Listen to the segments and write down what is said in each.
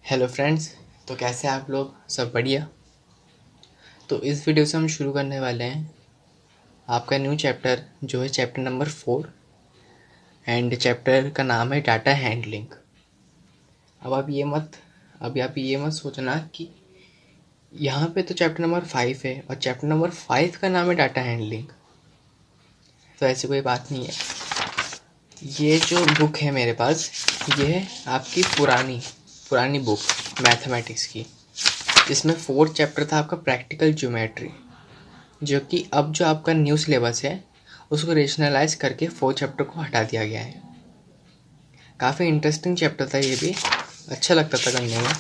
Hello friends. तो कैसे हैं आप लोग? सब बढ़िया। तो इस वीडियो से हम शुरू करने वाले हैं आपका न्यू चैप्टर जो है चैप्टर नंबर 4 एंड चैप्टर का नाम है डाटा हैंडलिंग। अब आप ये मत सोचना कि यहाँ पे तो चैप्टर नंबर 5 है और चैप्टर नंबर 5 का नाम है डाटा हैंडलिंग। तो ऐसी कोई बात नहीं है। ये जो बुक है मेरे पास, ये है आपकी पुरानी बुक मैथमेटिक्स की, जिसमें 4th चैप्टर था आपका प्रैक्टिकल ज्योमेट्री, जो कि अब जो आपका न्यू सिलेबस है उसको रेशनलाइज करके 4th चैप्टर को हटा दिया गया है। काफ़ी इंटरेस्टिंग चैप्टर था, ये भी अच्छा लगता था करने में।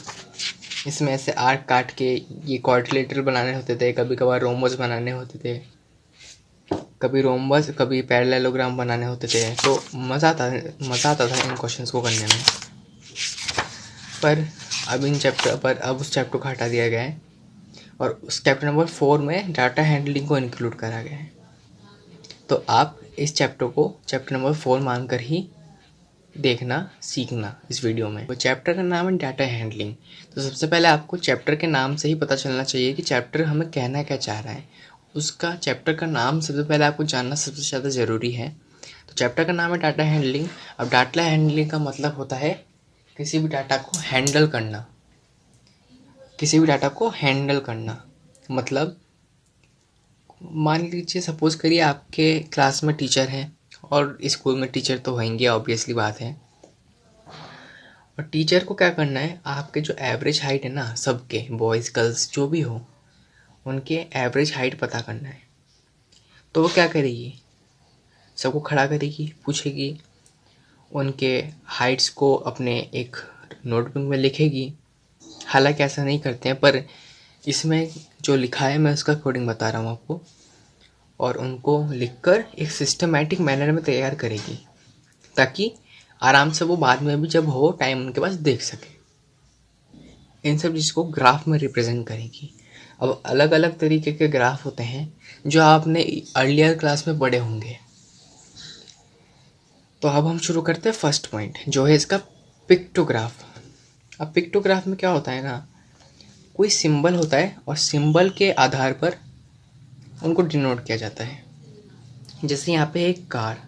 इसमें ऐसे आर्क काट के ये क्वाड्रिलेटरल बनाने होते थे, कभी कभार रोम्बस बनाने होते थे, कभी पैरेललोग्राम बनाने होते थे। तो मज़ा आता था इन क्वेश्चंस को करने में। पर अब उस चैप्टर को हटा दिया गया है और उस चैप्टर नंबर 4 में डाटा हैंडलिंग को इंक्लूड करा गया है। तो आप इस चैप्टर को चैप्टर नंबर 4 मानकर ही देखना सीखना इस वीडियो में। तो चैप्टर का नाम है डाटा हैंडलिंग। तो सबसे पहले आपको चैप्टर के नाम से ही पता चलना चाहिए कि चैप्टर हमें कहना क्या चाह रहा है। उसका चैप्टर का नाम सबसे पहले आपको जानना सबसे ज़्यादा ज़रूरी है। तो चैप्टर का नाम है डाटा हैंडलिंग। अब डाटा हैंडलिंग का मतलब होता है किसी भी डाटा को हैंडल करना। मतलब मान लीजिए, सपोज करिए आपके क्लास में टीचर हैं और स्कूल में टीचर तो होंगे, ऑब्वियसली बात है। और टीचर को क्या करना है, आपके जो एवरेज हाइट है ना, सबके बॉयज़ गर्ल्स जो भी हो, उनके एवरेज हाइट पता करना है। तो वो क्या करेगी, सबको खड़ा करेगी, पूछेगी, उनके हाइट्स को अपने एक नोटबुक में लिखेगी। हालांकि ऐसा नहीं करते हैं, पर इसमें जो लिखा है मैं उसका कोडिंग बता रहा हूँ आपको। और उनको लिखकर एक सिस्टमैटिक मैनर में तैयार करेगी, ताकि आराम से वो बाद में भी जब हो टाइम उनके पास देख सके। इन सब चीज़ को ग्राफ में रिप्रेजेंट करेगी। अब अलग अलग तरीके के ग्राफ होते हैं जो आपने अर्लियर क्लास में पढ़े होंगे। तो अब हम शुरू करते हैं फर्स्ट पॉइंट, जो है इसका पिक्टोग्राफ। अब पिक्टोग्राफ में क्या होता है ना, कोई सिंबल होता है और सिंबल के आधार पर उनको डिनोट किया जाता है। जैसे यहाँ पे एक कार,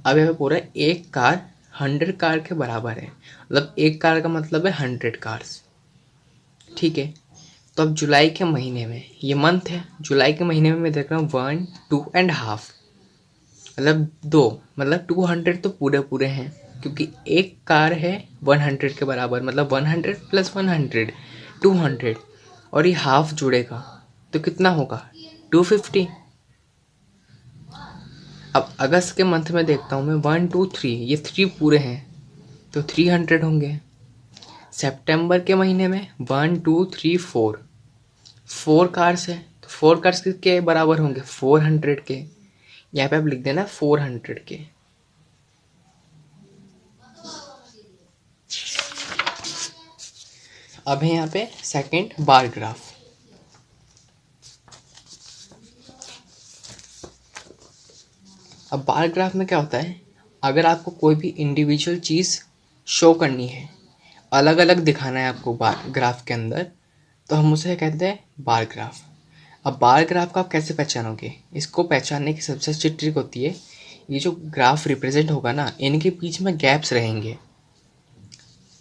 अब यहाँ पे पूरा एक कार 100 कार के बराबर है। मतलब एक कार का मतलब है 100 कार्स। ठीक है। तो अब जुलाई के महीने में, ये मंथ है, जुलाई के महीने में मैं देख रहा हूँ 1, 2 एंड हाफ, मतलब 2, मतलब 200 तो पूरे पूरे हैं, क्योंकि एक कार है 100 के बराबर, मतलब 100 प्लस 100 200, और ये हाफ जुड़ेगा तो कितना होगा, 250। अब अगस्त के मंथ में देखता हूँ मैं 1, 2, 3, ये 3 पूरे हैं तो 300 होंगे। सितंबर के महीने में 1, 2, 3, 4 कार्स है, तो 4 कार्स के बराबर होंगे 400 के। यहाँ पे आप लिख देना 400 के। अब है यहाँ पे सेकंड बार ग्राफ। अब बार ग्राफ में क्या होता है, अगर आपको कोई भी इंडिविजुअल चीज़ शो करनी है, अलग अलग दिखाना है आपको बार ग्राफ के अंदर, तो हम उसे कहते हैं बार ग्राफ। अब बार ग्राफ को आप कैसे पहचानोगे, इसको पहचानने की सबसे अच्छी ट्रिक होती है, ये जो ग्राफ रिप्रेजेंट होगा ना, इनके बीच में गैप्स रहेंगे।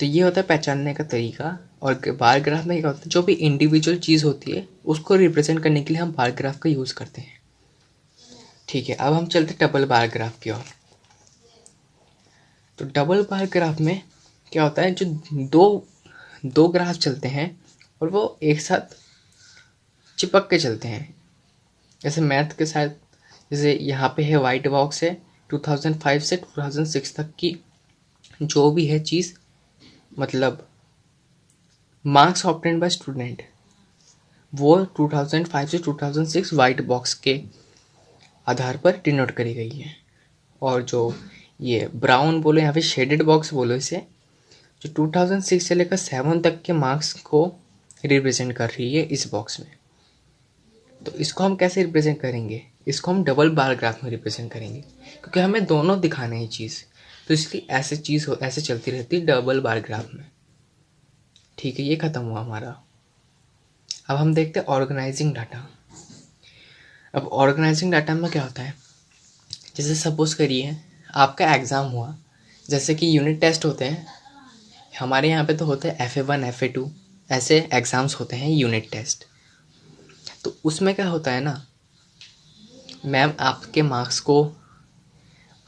तो ये होता है पहचानने का तरीका। और बार ग्राफ में क्या होता है, जो भी इंडिविजुअल चीज़ होती है उसको रिप्रेजेंट करने के लिए हम बार ग्राफ का यूज़ करते हैं। ठीक है, अब हम चलते डबल बार ग्राफ की ओर। तो डबल बार ग्राफ में क्या होता है, जो दो ग्राफ चलते हैं और वो एक साथ चिपक के चलते हैं, जैसे मैथ के साथ। जैसे यहाँ पे है वाइट बॉक्स है, 2005 से 2006 तक की जो भी है चीज़, मतलब मार्क्स ऑब्टेन्ड बाय स्टूडेंट, वो 2005 से 2006 वाइट बॉक्स के आधार पर डिनोट करी गई है। और जो ये ब्राउन बोलो या फिर शेडेड बॉक्स बोलो इसे, जो 2006 से लेकर 7 तक के मार्क्स को रिप्रेजेंट कर रही है इस बॉक्स में। तो इसको हम कैसे रिप्रेजेंट करेंगे, इसको हम डबल बार ग्राफ में रिप्रेजेंट करेंगे, क्योंकि हमें दोनों दिखाने हैं चीज़। तो इसलिए ऐसे चलती रहती है डबल बार ग्राफ में। ठीक है, ये ख़त्म हुआ हमारा। अब हम देखते हैं ऑर्गेनाइजिंग डाटा। अब ऑर्गेनाइजिंग डाटा में क्या होता है, जैसे सपोज़ करिए आपका एग्ज़ाम हुआ, जैसे कि यूनिट टेस्ट होते हैं हमारे यहाँ पे, तो होते हैं FA1 FA2 ऐसे एग्ज़ाम्स होते हैं यूनिट टेस्ट। तो उसमें क्या होता है ना, मैम आपके मार्क्स को,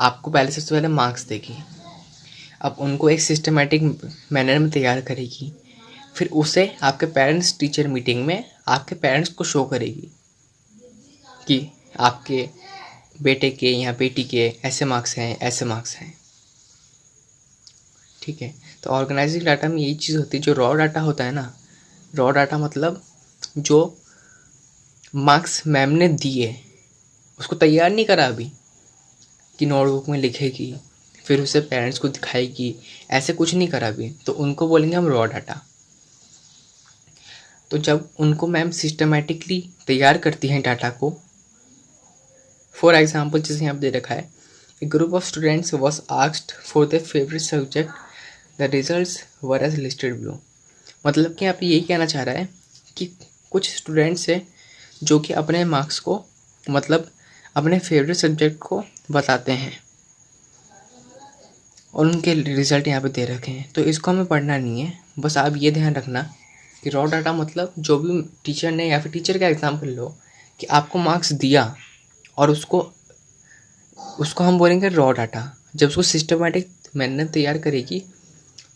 आपको पहले सबसे पहले मार्क्स देगी, अब उनको एक सिस्टमेटिक मैनर में तैयार करेगी, फिर उसे आपके पेरेंट्स टीचर मीटिंग में आपके पेरेंट्स को शो करेगी कि आपके बेटे के या बेटी के ऐसे मार्क्स हैं, ऐसे मार्क्स हैं। ठीक है, तो ऑर्गेनाइजिंग डाटा में यही चीज़ होती है। जो रॉ डाटा होता है ना, रॉ डाटा मतलब जो मार्क्स मैम ने दिए उसको तैयार नहीं करा अभी कि नोटबुक में लिखेगी फिर उसे पेरेंट्स को दिखाएगी, ऐसे कुछ नहीं करा अभी, तो उनको बोलेंगे हम रॉ डाटा। तो जब उनको मैम सिस्टमेटिकली तैयार करती हैं डाटा को, फॉर एग्जाम्पल जैसे यहाँ पे दे रखा है, a group of students was asked for their favourite subject, the results were as listed below. मतलब कि आप यही कहना चाह रहा है कि कुछ स्टूडेंट्स हैं जो कि अपने मार्क्स को, मतलब अपने फेवरेट सब्जेक्ट को बताते हैं और उनके रिज़ल्ट यहाँ पे दे रखे हैं। तो इसको हमें पढ़ना नहीं है, बस आप ये ध्यान रखना कि रॉ डाटा मतलब जो भी टीचर ने, या फिर टीचर का एग्जाम्पल लो कि आपको मार्क्स दिया और उसको उसको हम बोलेंगे रॉ डाटा। जब उसको सिस्टमेटिक मैनर तैयार करेगी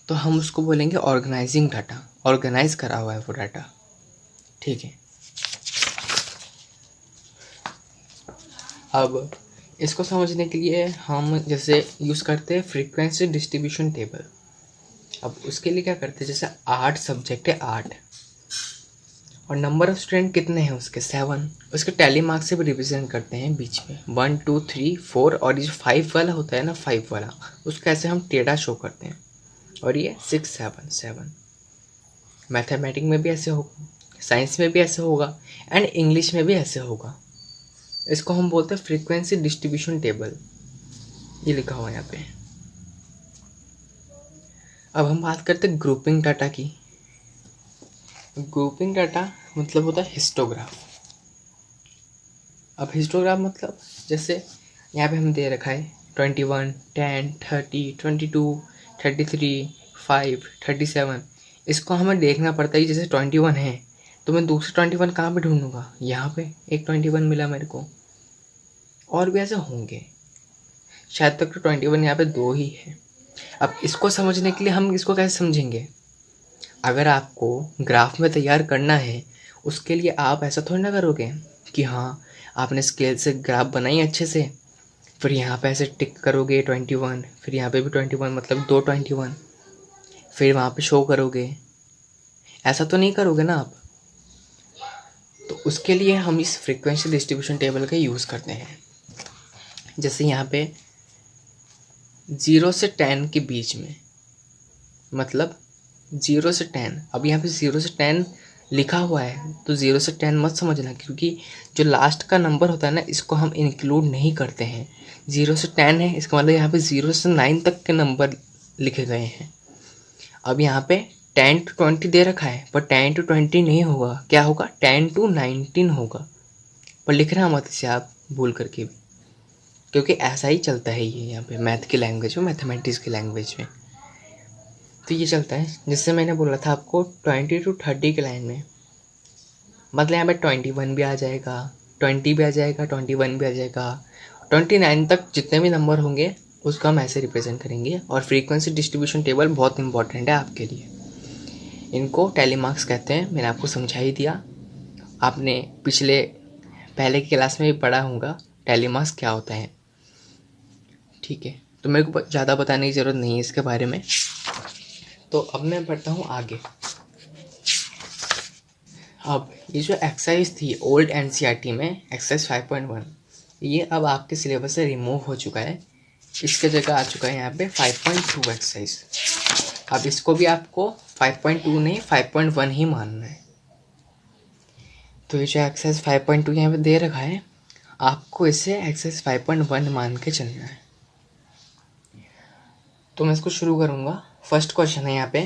तो हम उसको बोलेंगे ऑर्गेनाइजिंग डाटा, ऑर्गेनाइज करा हुआ है वो डाटा। ठीक है, अब इसको समझने के लिए हम जैसे यूज़ करते हैं फ्रीक्वेंसी डिस्ट्रीब्यूशन टेबल। अब उसके लिए क्या करते हैं, जैसे 8 सब्जेक्ट है 8 और नंबर ऑफ स्टूडेंट कितने हैं उसके 7, उसके टैली मार्क्स से भी रिप्रेजेंट करते हैं बीच में 1 2 3 4, और ये जो 5 वाला होता है ना, 5 वाला, उसका ऐसे हम टेढ़ा शो करते हैं, और ये 6 7 7। मैथमेटिक्स में भी ऐसे होगा, साइंस में भी ऐसे होगा, एंड इंग्लिश में भी ऐसे होगा। इसको हम बोलते हैं फ्रीक्वेंसी डिस्ट्रीब्यूशन टेबल, ये लिखा हुआ है यहाँ पे। अब हम बात करते हैं ग्रुपिंग डाटा की। ग्रुपिंग डाटा मतलब होता है हिस्टोग्राफ। अब हिस्टोग्राफ मतलब जैसे यहाँ पे हम दे रखा है 21 10 30 22 33 5 37। इसको हमें देखना पड़ता है, जैसे 21 है तो मैं दूसरे 21 कहाँ पे ढूंढूंगा, यहाँ पे एक 21 मिला मेरे को, और भी ऐसे होंगे, शायद तक तो 21 यहाँ पे 2 ही है। अब इसको समझने के लिए हम इसको कैसे समझेंगे, अगर आपको ग्राफ में तैयार करना है उसके लिए आप ऐसा थोड़ी ना करोगे कि हाँ आपने स्केल से ग्राफ बनाई अच्छे से, फिर यहाँ पे ऐसे टिक करोगे 21, फिर यहाँ पे भी 21 मतलब 2 21, फिर वहाँ पे शो करोगे, ऐसा तो नहीं करोगे ना आप। तो उसके लिए हम इस फ्रीक्वेंसी डिस्ट्रीब्यूशन टेबल का यूज़ करते हैं। जैसे यहाँ पे 0 से 10 के बीच में, मतलब 0 से 10, अब यहाँ पे 0 से 10 लिखा हुआ है तो 0 से 10 मत समझना, क्योंकि जो लास्ट का नंबर होता है ना इसको हम इंक्लूड नहीं करते हैं। 0 से 10 है, इसका मतलब यहाँ पे 0 से 9 तक के नंबर लिखे गए हैं। अब यहाँ पे 10 to 20 दे रखा है, पर 10 to 20 नहीं होगा, क्या होगा 10 to 19 होगा। पर लिखना मत इसे आप भूल करके भी, क्योंकि ऐसा ही चलता है ये यहाँ पे मैथ की लैंग्वेज में, मैथमेटिक्स की लैंग्वेज में तो ये चलता है। जिससे मैंने बोला था आपको 20 to 30 के लाइन में, मतलब यहाँ पे 21 भी आ जाएगा, 20 भी आ जाएगा, 21 भी आ जाएगा, 29 तक जितने भी नंबर होंगे उसका हम ऐसे रिप्रेजेंट करेंगे। और फ्रीक्वेंसी डिस्ट्रीब्यूशन टेबल बहुत इंपॉर्टेंट है आपके लिए, इनको टैली मार्क्स कहते हैं। मैंने आपको समझा ही दिया, आपने पिछले पहले की क्लास में भी पढ़ा होगा टैली मार्क्स क्या होता है। ठीक है, तो मेरे को ज़्यादा बताने की ज़रूरत नहीं है इसके बारे में। तो अब मैं बढ़ता हूँ आगे। अब ये जो एक्सरसाइज थी ओल्ड एनसीईआरटी में एक्सरसाइज 5.1, ये अब आपके सिलेबस से रिमूव हो चुका है, इसके जगह आ चुका है यहाँ पे 5.2 एक्सरसाइज। अब इसको भी आपको 5.2 नहीं 5.1 ही मानना है। तो ये जो एक्सरसाइज 5.2 यहाँ पे दे रखा है, आपको इसे एक्सरसाइज 5.1 मान के चलना है। तो मैं इसको शुरू करूँगा। फर्स्ट क्वेश्चन है यहाँ पे,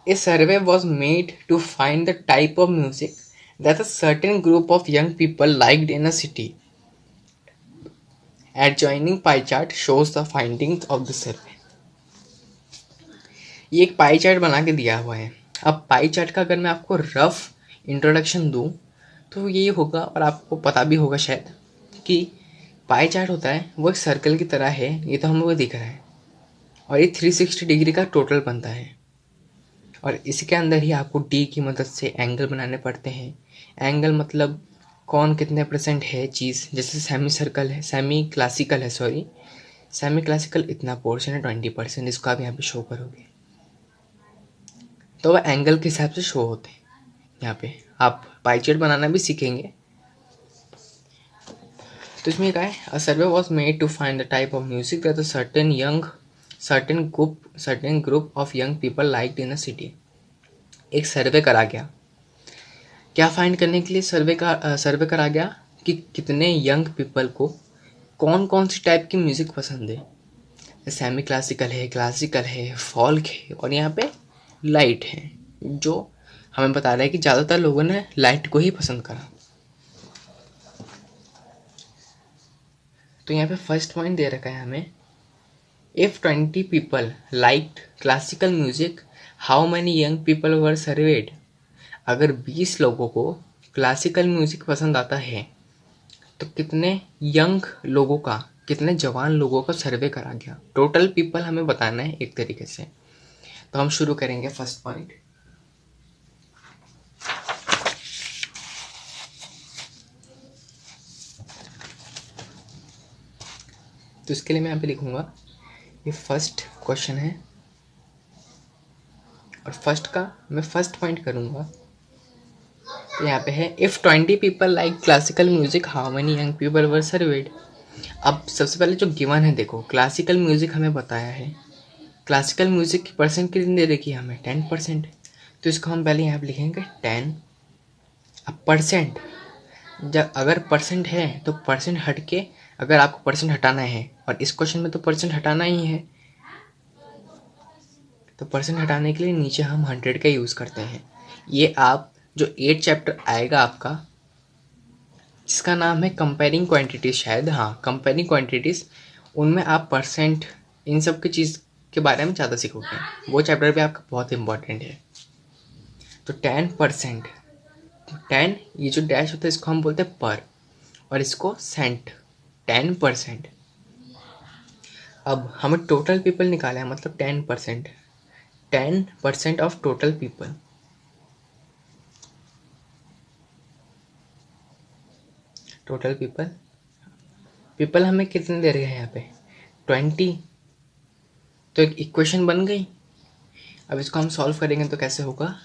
A survey was made to find the type of music that a certain group of young people liked in a city. Adjoining pie chart shows the findings of the survey. ये एक pie chart बना के दिया हुआ है. अब pie chart का अगर मैं आपको रफ इंट्रोडक्शन दूं तो ये होगा, और आपको पता भी होगा शायद, कि पाई चार्ट होता है वो एक सर्कल की तरह है. ये तो हम लोग को दिख रहा है, और ये 360 डिग्री का टोटल बनता है, और इसके अंदर ही आपको डी की मदद से एंगल बनाने पड़ते हैं. एंगल मतलब कौन कितने परसेंट है चीज़. जैसे सेमी सर्कल है, सेमी क्लासिकल है, सॉरी सेमी क्लासिकल इतना पोर्शन है 20%, इसको आप यहाँ पे शो करोगे तो वह एंगल के हिसाब से शो होते हैं. यहाँ पे आप पाई चार्ट बनाना भी सीखेंगे. तो इसमें क्या है, a survey was made to find the type of music that certain group of young people liked in a city. एक सर्वे करा गया, क्या फाइंड करने के लिए सर्वे करा गया कि कितने यंग पीपल को कौन कौन सी टाइप की म्यूजिक पसंद है. सेमी क्लासिकल है, क्लासिकल है, फॉल्क है, और यहाँ पे लाइट है, जो हमें बता रहा है कि ज़्यादातर लोगों ने लाइट को ही पसंद करा. तो यहाँ पे फर्स्ट पॉइंट दे रखा है हमें, if 20 people liked classical music how many young people were served. अगर 20 लोगों को क्लासिकल म्यूजिक पसंद आता है तो कितने यंग लोगों का, कितने जवान लोगों का सर्वे करा गया. टोटल पीपल हमें बताना है एक तरीके से. तो हम शुरू करेंगे फर्स्ट पॉइंट. तो इसके लिए मैं यहाँ पे लिखूंगा, ये फर्स्ट क्वेश्चन है, और फर्स्ट का मैं फर्स्ट पॉइंट करूँगा. तो यहाँ पे है, if 20 people like classical music how many young people were served. अब सबसे पहले जो गिवन है देखो, क्लासिकल म्यूजिक हमें बताया है, क्लासिकल म्यूजिक की परसेंट कितनी दे रखी है हमें, 10%. तो इसको हम पहले यहाँ पे लिखेंगे 10. अब परसेंट, जब अगर परसेंट है तो परसेंट हट के, अगर आपको परसेंट हटाना है, और इस क्वेश्चन में तो परसेंट हटाना ही है, तो परसेंट हटाने के लिए नीचे हम 100 का यूज़ करते हैं. ये आप जो 8 चैप्टर आएगा आपका, जिसका नाम है कंपेयरिंग क्वांटिटीज, शायद, हाँ, कंपेयरिंग क्वांटिटीज़, उनमें आप परसेंट इन सब की चीज़ के बारे में ज़्यादा सीखोगे. वो चैप्टर भी आपका बहुत इंपॉर्टेंट है. तो 10%, 10 ये जो डैश होता है इसको हम बोलते हैं पर, और इसको सेंट, 10%. अब हमें टोटल पीपल निकाला है, मतलब 10%, 10% of total people. Total people हमें कितने दे रहे हैं यहाँ पे, 20. तो एक इक्वेशन बन गई. अब इसको हम सॉल्व करेंगे तो कैसे होगा,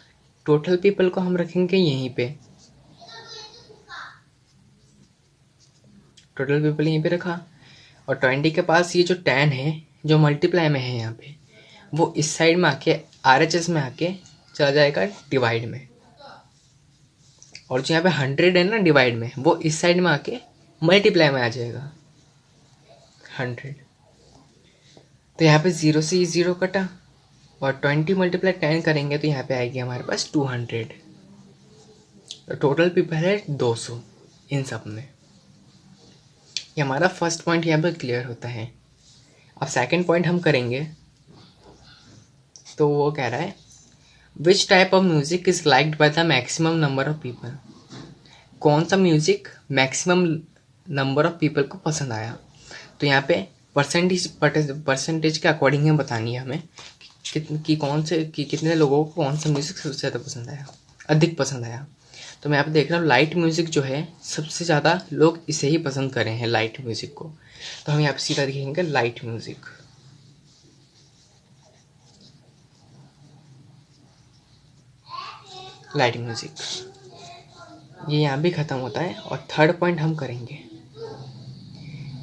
टोटल पीपल को हम रखेंगे यहीं पे, टोटल पीपल यहीं पे रखा, और 20 के पास ये जो 10 है जो मल्टीप्लाई में है यहाँ पे, वो इस साइड में आके RHS में आके चला जाएगा डिवाइड में, और जो यहाँ पे 100 है ना डिवाइड में, वो इस साइड में आके मल्टीप्लाई में आ जाएगा 100. तो यहाँ पे 0 से 0 कटा, और 20 × 10 करेंगे तो यहाँ पे आएगी हमारे पास 200. तो टोटल पीपल है 200 इन सब में. ये हमारा फर्स्ट पॉइंट यहाँ पे क्लियर होता है. अब सेकंड पॉइंट हम करेंगे, तो वो कह रहा है, which type of music is liked by the maximum number of people. कौन सा music maximum number of people को पसंद आया. तो यहाँ पे परसेंटेज के अकॉर्डिंग हमें बतानी है हमें कि कितने लोगों को कौन सा म्यूजिक सबसे ज़्यादा पसंद आया, अधिक पसंद आया. तो मैं यहाँ पे देख रहा हूँ लाइट म्यूजिक जो है सबसे ज़्यादा लोग इसे ही पसंद कर रहे हैं, लाइट म्यूजिक को. तो हम यहाँ पे सीधा लिखेंगे लाइट म्यूजिक. लाइट म्यूजिक ये यहाँ भी ख़त्म होता है. और थर्ड पॉइंट हम करेंगे,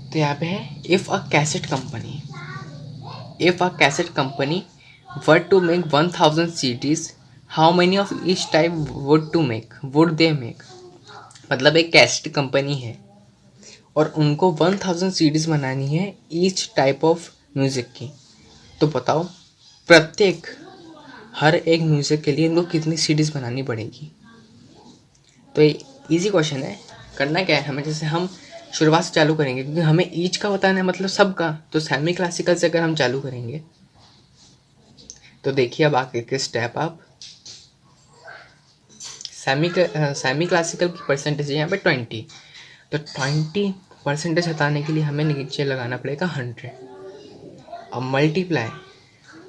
तो यहाँ पे है, if a cassette company were to make 1000 CDs how many of each type would they make. मतलब एक कैसेट कंपनी है और उनको 1000 CDs बनानी है ईच टाइप ऑफ म्यूज़िक की. तो बताओ प्रत्येक हर एक म्यूज़िक के लिए इनको कितनी सीडीज़ बनानी पड़ेगी। तो ये ईजी क्वेश्चन है। करना क्या है हमें, जैसे हम शुरुआत से चालू करेंगे क्योंकि हमें ईच का बताना है, मतलब सबका। तो सेमी क्लासिकल से अगर हम चालू करेंगे तो देखिए अब आगे के स्टेप आप सेमी क्लासिकल की परसेंटेज है यहाँ पे 20। तो 20% हटाने के लिए हमें नीचे लगाना पड़ेगा 100। अब मल्टीप्लाई,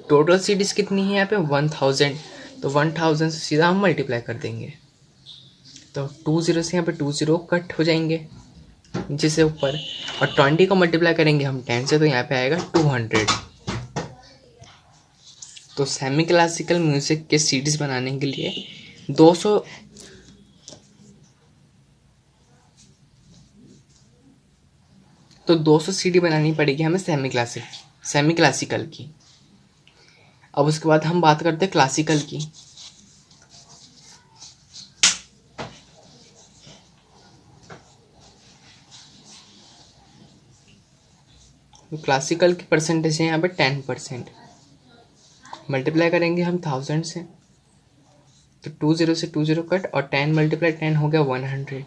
टोटल सीडीज कितनी है यहाँ पे 1000। तो 1000 से सीधा हम मल्टीप्लाई कर देंगे। तो 20 से यहाँ पे 20 कट हो जाएंगे नीचे से ऊपर, और 20 को मल्टीप्लाई करेंगे हम 10 से, तो यहाँ पे आएगा 200। तो सेमी क्लासिकल म्यूजिक के सीडीज बनाने के लिए 200 सीडी बनानी पड़ेगी हमें सेमी क्लासिकल की। अब उसके बाद हम बात करते हैं क्लासिकल की। तो क्लासिकल की परसेंटेज है यहाँ पे 10%। मल्टीप्लाई करेंगे हम 1000 से, तो 20 से 20 कट, और 10 मल्टीप्लाई 10 हो गया 100।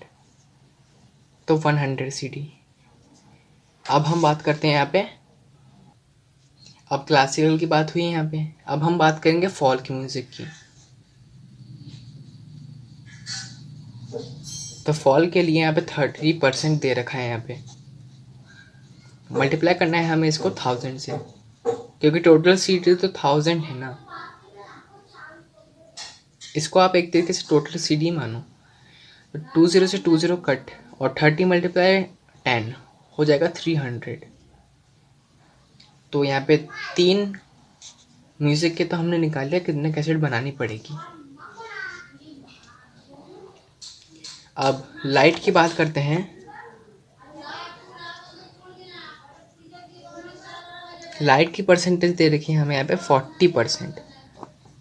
तो 100 सीडी। अब हम बात करते हैं यहाँ पे, अब क्लासिकल की बात हुई है यहाँ पे, अब हम बात करेंगे फॉल्क म्यूजिक की। तो फॉल के लिए यहाँ पे 30% दे रखा है। यहाँ पे मल्टीप्लाई करना है हमें इसको 1000 से, क्योंकि टोटल सीडी तो 1000 है ना। इसको आप एक तरीके से टोटल सीडी मानो। तो 20 से 20 कट, और 30 मल्टीप्लाई 10 हो जाएगा 300। तो यहाँ पे 3 म्यूजिक के तो हमने निकाल लिया कितने कैसेट बनानी पड़ेगी। अब लाइट की बात करते हैं। लाइट की परसेंटेज दे रखी है हमें यहाँ पे 40%।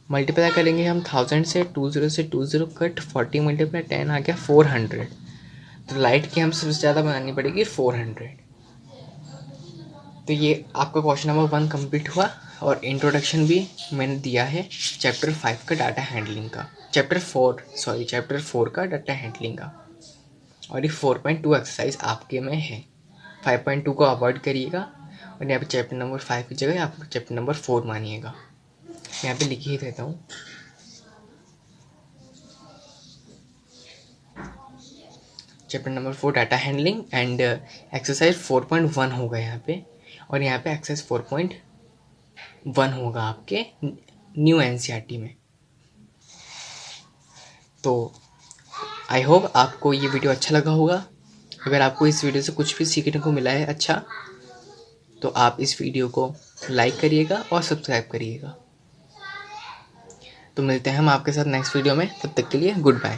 मल्टीप्लाई करेंगे हम 1000 से, 20 से 20 कट, 40 मल्टीप्लाई 10 आ गया 400। तो लाइट की हम सबसे ज़्यादा बनानी पड़ेगी 400। तो ये आपका क्वेश्चन नंबर 1 कंप्लीट हुआ, और इंट्रोडक्शन भी मैंने दिया है चैप्टर 5 का डाटा हैंडलिंग का, चैप्टर 4 का डाटा हैंडलिंग का। और ये 4.2 एक्सरसाइज आपके में है। 5.2 को अवॉइड करिएगा, और यहाँ पे चैप्टर नंबर 5 की जगह आप चैप्टर नंबर 4 मानिएगा। यहाँ पे लिख ही देता हूँ। Chapter number 4 data handling and exercise 4.1 होगा यहाँ पे, और यहाँ पे एक्सरसाइज 4.1 होगा आपके न्यू एनसीईआरटी में। तो आई होप आपको ये वीडियो अच्छा लगा होगा। अगर आपको इस वीडियो से कुछ भी सीखने को मिला है अच्छा, तो आप इस वीडियो को लाइक करिएगा और सब्सक्राइब करिएगा। तो मिलते हैं हम आपके साथ नेक्स्ट वीडियो में, तब तक के लिए गुड बाय।